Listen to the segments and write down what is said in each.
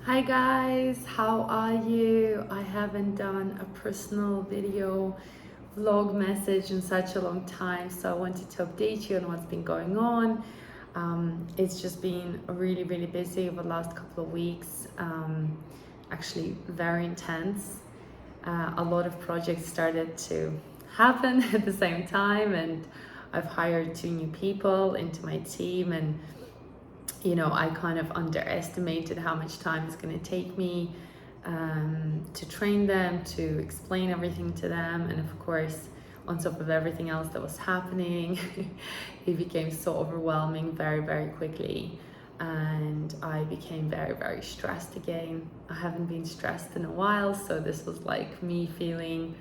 Hi guys, how are you? I haven't done a personal video vlog message in such a long time, so I wanted to update you on what's been going on. It's just been really busy over the last couple of weeks, actually very intense. A lot of projects started to happen at the same time, and I've hired 2 new people into my team, and I kind of underestimated how much time it's going to take me to train them, to explain everything to them. And of course, on top of everything else that was happening, it became so overwhelming very quickly. And I became very stressed again. I haven't been stressed in a while, so this was like me feeling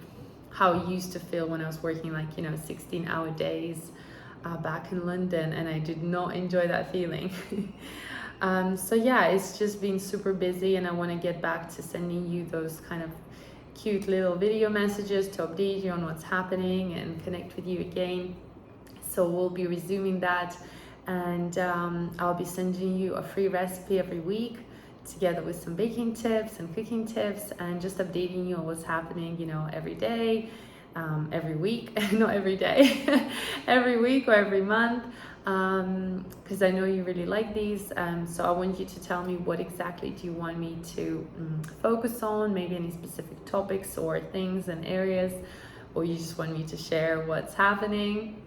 how I used to feel when I was working 16-hour days back in London, and I did not enjoy that feeling. So yeah, it's just been super busy, and I want to get back to sending you those kind of cute little video messages to update you on what's happening and connect with you again. So we'll be resuming that, and I'll be sending you a free recipe every week together with some baking tips and cooking tips, and just updating you on what's happening, every day, every week, not every day, every week or every month, because I know you really like these. So I want you to tell me what exactly do you want me to focus on, maybe any specific topics or things and areas, or you just want me to share what's happening.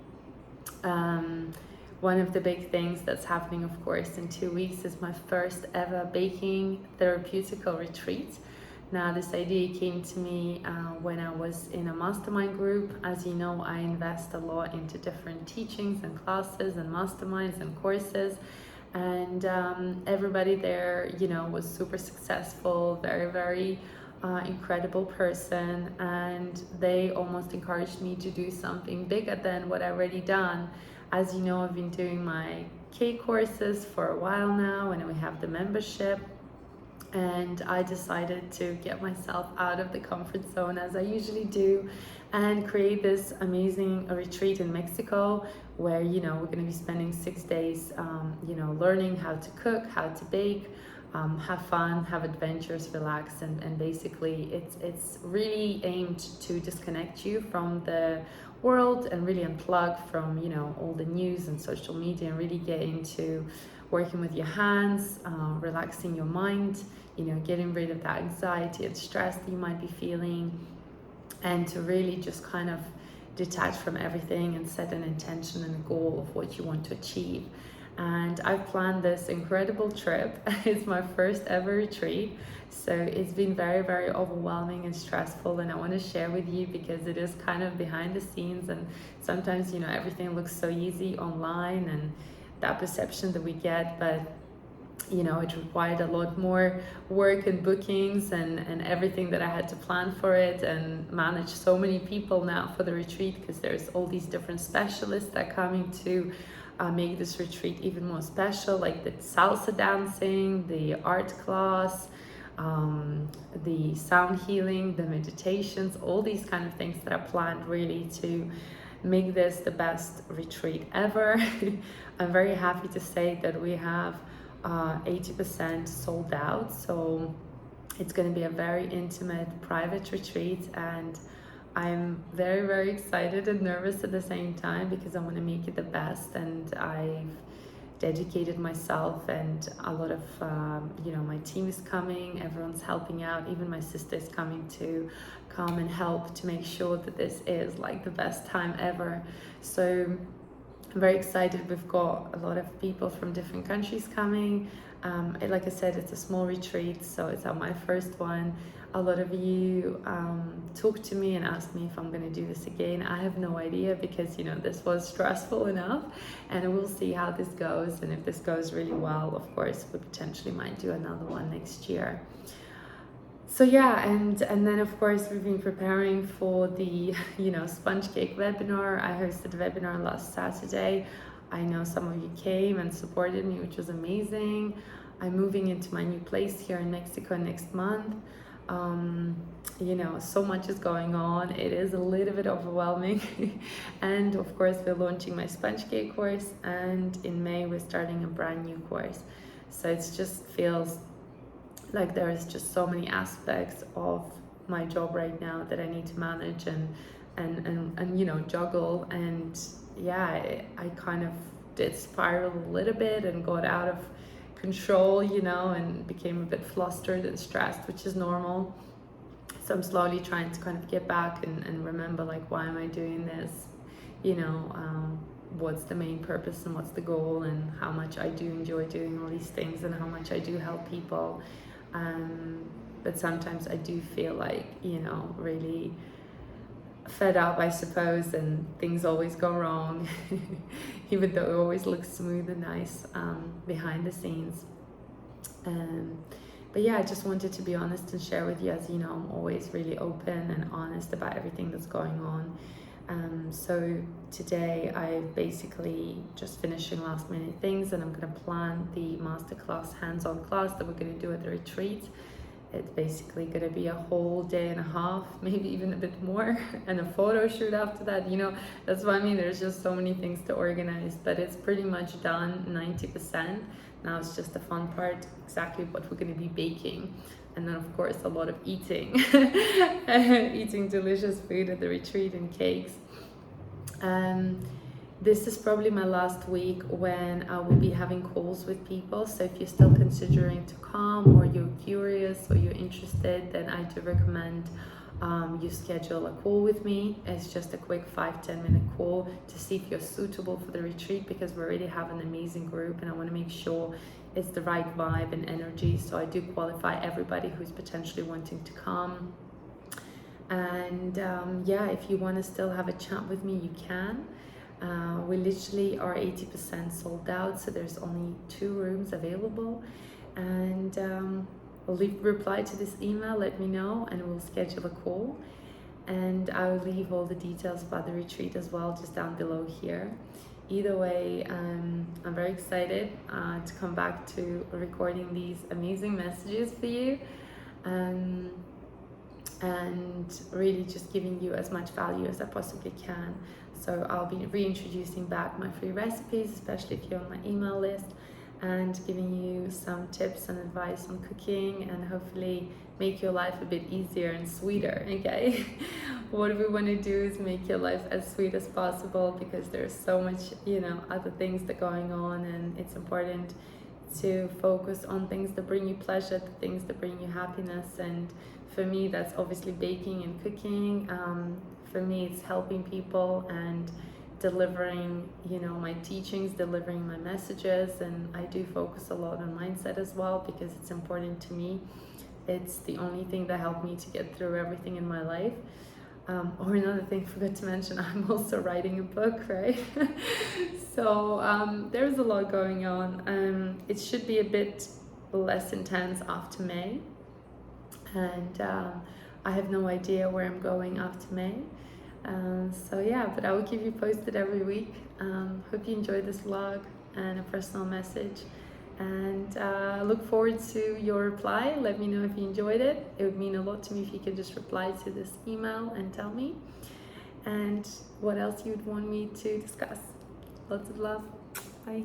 One of the big things that's happening, of course, in 2 weeks is my first ever baking therapeutical retreat. Now, this idea came to me when I was in a mastermind group. As you know, I invest a lot into different teachings and classes and masterminds and courses. And everybody there, was super successful, very incredible person. And they almost encouraged me to do something bigger than what I've already done. As you know, I've been doing my cake courses for a while now, and we have the membership. And I decided to get myself out of the comfort zone, as I usually do, and create this amazing retreat in Mexico where we're going to be spending 6 days learning how to cook, how to bake, have fun, have adventures, relax, and basically it's really aimed to disconnect you from the world and really unplug from all the news and social media, and really get into working with your hands, relaxing your mind, getting rid of that anxiety and stress that you might be feeling, and to really just kind of detach from everything and set an intention and a goal of what you want to achieve. And I've planned this incredible trip. It's my first ever retreat, so it's been very overwhelming and stressful, and I want to share with you because it is kind of behind the scenes, and sometimes everything looks so easy online and that perception that we get, but it required a lot more work and bookings and everything that I had to plan for it, and manage so many people now for the retreat, because there's all these different specialists that are coming to make this retreat even more special, like the salsa dancing, the art class, the sound healing, the meditations, all these kind of things that are planned really to make this the best retreat ever. I'm very happy to say that we have 80% sold out, so it's going to be a very intimate private retreat, and I'm very excited and nervous at the same time, because I want to make it the best, and I've dedicated myself, and a lot of my team is coming, everyone's helping out, even my sister is coming to come and help to make sure that this is like the best time ever. So I'm very excited. We've got a lot of people from different countries coming. Like I said, it's a small retreat, so it's my first one. A lot of you talked to me and asked me if I'm going to do this again. I have no idea, because this was stressful enough, and we'll see how this goes. And if this goes really well, of course, we potentially might do another one next year. So yeah, and then of course we've been preparing for the sponge cake webinar. I hosted a webinar last Saturday. I know some of you came and supported me, which was amazing. I'm moving into my new place here in Mexico next month. So much is going on. It is a little bit overwhelming. And of course we're launching my sponge cake course, and in May we're starting a brand new course. So it just feels Like there's just so many aspects of my job right now that I need to manage and you know, juggle. And yeah, I kind of did spiral a little bit and got out of control, you know, and became a bit flustered and stressed, which is normal. So I'm slowly trying to kind of get back and remember, like, why am I doing this, you know, what's the main purpose and what's the goal, and how much I do enjoy doing all these things and how much I do help people. But sometimes I do feel like, you know, really fed up, I suppose, and things always go wrong, even though it always looks smooth and nice behind the scenes. But yeah, I just wanted to be honest and share with you. As you know, I'm always really open and honest about everything that's going on. So today I basically just finishing last minute things, and I'm going to plan the masterclass, hands-on class that we're going to do at the retreat. It's basically going to be a whole day and a half, maybe even a bit more, and a photo shoot after that. You know, that's what I mean. There's just so many things to organize, but it's pretty much done 90%. Now it's just the fun part, exactly what we're going to be baking. And then, of course, a lot of eating, eating delicious food at the retreat and cakes. This is probably my last week when I will be having calls with people. So if you're still considering to come, or you're curious or you're interested, then I do recommend you schedule a call with me. It's just a quick 5-10 minute call to see if you're suitable for the retreat, because we already have an amazing group and I want to make sure it's the right vibe and energy. So I do qualify everybody who's potentially wanting to come. And yeah, if you want to still have a chat with me, you can. We literally are 80% sold out, so there's only 2 rooms available. And reply to this email, let me know, and we'll schedule a call. And I will leave all the details about the retreat as well just down below here. Either way, I'm very excited to come back to recording these amazing messages for you, and really just giving you as much value as I possibly can. So I'll be reintroducing back my free recipes, especially if you're on my email list, and giving you some tips and advice on cooking, and hopefully make your life a bit easier and sweeter, okay? What we want to do is make your life as sweet as possible, because there's so much, you know, other things that are going on, and it's important to focus on things that bring you pleasure, the things that bring you happiness. And for me, that's obviously baking and cooking. For me, it's helping people and delivering, you know, my teachings, delivering my messages. And I do focus a lot on mindset as well, because it's important to me. It's the only thing that helped me to get through everything in my life. Or another thing I forgot to mention, I'm also writing a book, right? So there's a lot going on. It should be a bit less intense after May. And I have no idea where I'm going after May. So yeah, but I will keep you posted every week. Hope you enjoyed this vlog and a personal message. And look forward to your reply. Let me know if you enjoyed it. It would mean a lot to me if you could just reply to this email and tell me. And what else you would want me to discuss. Lots of love. Bye.